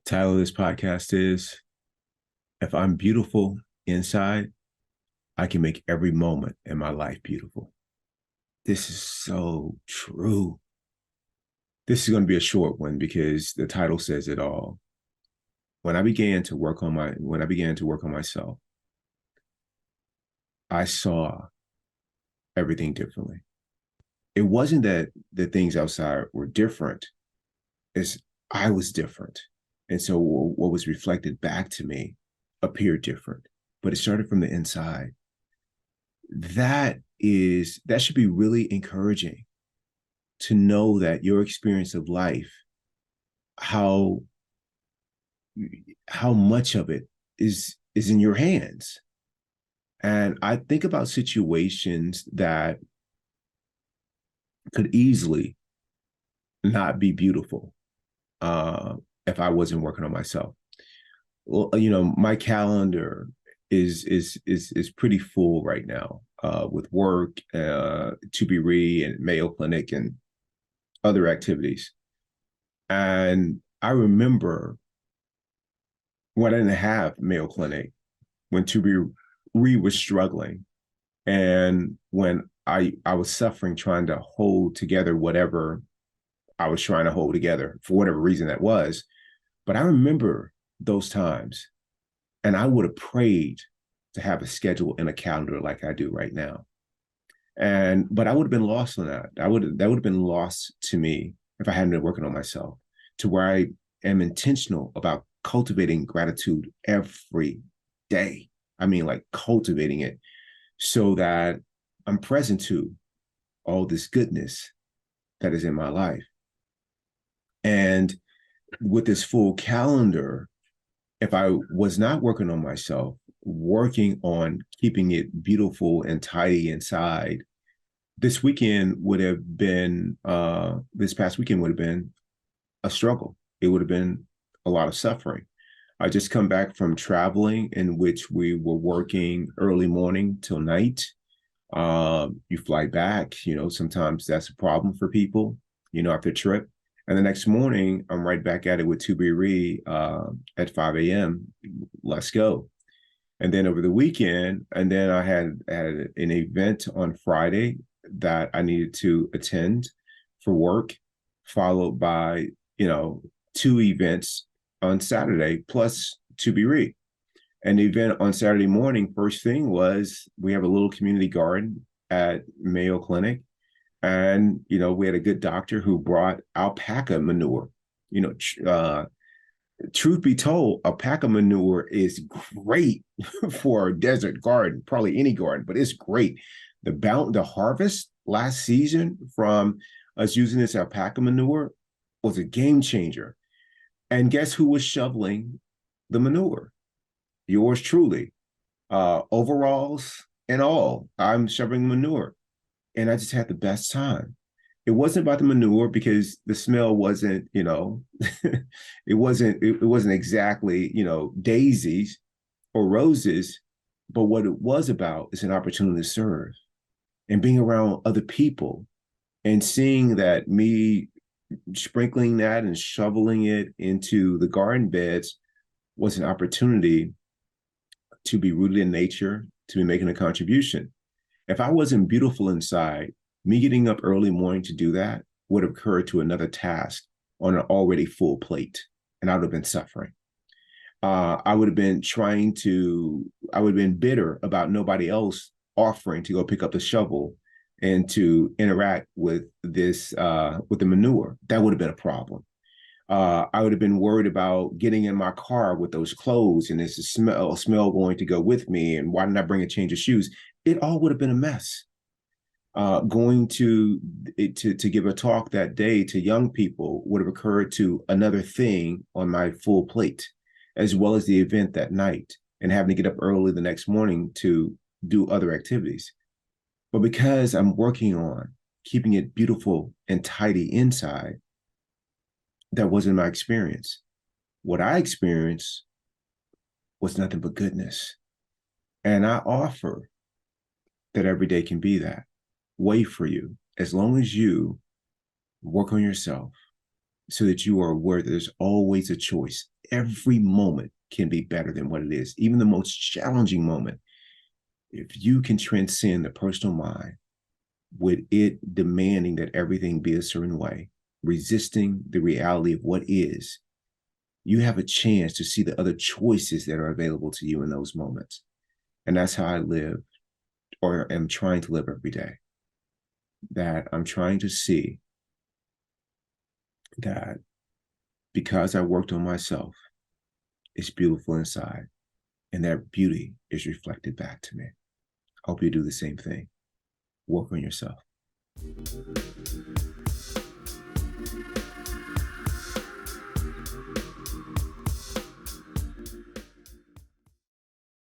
Title of this podcast is If I'm Beautiful Inside, I Can Make Every Moment in My Life Beautiful. This is so true. This is going to be a short one because the title says it all. When I began to work on myself, I saw everything differently. It wasn't that the things outside were different, it's I was different. And so what was reflected back to me appeared different, but it started from the inside. That should be really encouraging to know that your experience of life, how how much of it is in your hands. And I think about situations that could easily not be beautiful uh, if I wasn't working on myself. Well, my calendar is pretty full right now with work, ToBeRe and Mayo Clinic and other activities. And I remember when I didn't have Mayo Clinic, when ToBeRe was struggling, and when I was suffering trying to hold together whatever I was trying to hold together for whatever reason that was. But I remember those times, and I would have prayed to have a schedule and a calendar like I do right now. But I would have been lost on that. That would have been lost to me if I hadn't been working on myself, to where I am intentional about cultivating gratitude every day. I mean, like cultivating it so that I'm present to all this goodness that is in my life. And with this full calendar, if I was not working on myself, working on keeping it beautiful and tidy inside, this past weekend would have been a struggle. It would have been a lot of suffering. I just come back from traveling in which we were working early morning till night. You fly back, sometimes that's a problem for people, after a trip. And the next morning, I'm right back at it with ToBeRe at 5 a.m. Let's go. And then over the weekend, and then I had an event on Friday that I needed to attend for work, followed by, two events on Saturday plus ToBeRe. And the event on Saturday morning, first thing was we have a little community garden at Mayo Clinic. And, we had a good doctor who brought alpaca manure. Truth be told, alpaca manure is great for a desert garden, probably any garden, but it's great. The harvest last season from us using this alpaca manure was a game changer. And guess who was shoveling the manure? Yours truly. Overalls and all, I'm shoveling manure. And I just had the best time. It wasn't about the manure because the smell wasn't, it wasn't exactly, daisies or roses, but what it was about is an opportunity to serve and being around other people and seeing that me sprinkling that and shoveling it into the garden beds was an opportunity to be rooted in nature, to be making a contribution. If I wasn't beautiful inside, me getting up early morning to do that would have occurred to another task on an already full plate, and I would have been suffering. I would have been bitter about nobody else offering to go pick up the shovel and to interact with with the manure. That would have been a problem. I would have been worried about getting in my car with those clothes and there's a smell going to go with me. And why didn't I bring a change of shoes? It all would have been a mess. Going to give a talk that day to young people would have occurred to another thing on my full plate, as well as the event that night and having to get up early the next morning to do other activities. But because I'm working on keeping it beautiful and tidy inside, that wasn't my experience. What I experienced was nothing but goodness. And I offer that every day can be that way for you, as long as you work on yourself, so that you are aware that there's always a choice. Every moment can be better than what it is, even the most challenging moment. If you can transcend the personal mind with it demanding that everything be a certain way, resisting the reality of what is, you have a chance to see the other choices that are available to you in those moments. And that's how I live, or am trying to live every day. That I'm trying to see that because I worked on myself, it's beautiful inside, and that beauty is reflected back to me. Hope you do the same thing. Work on yourself.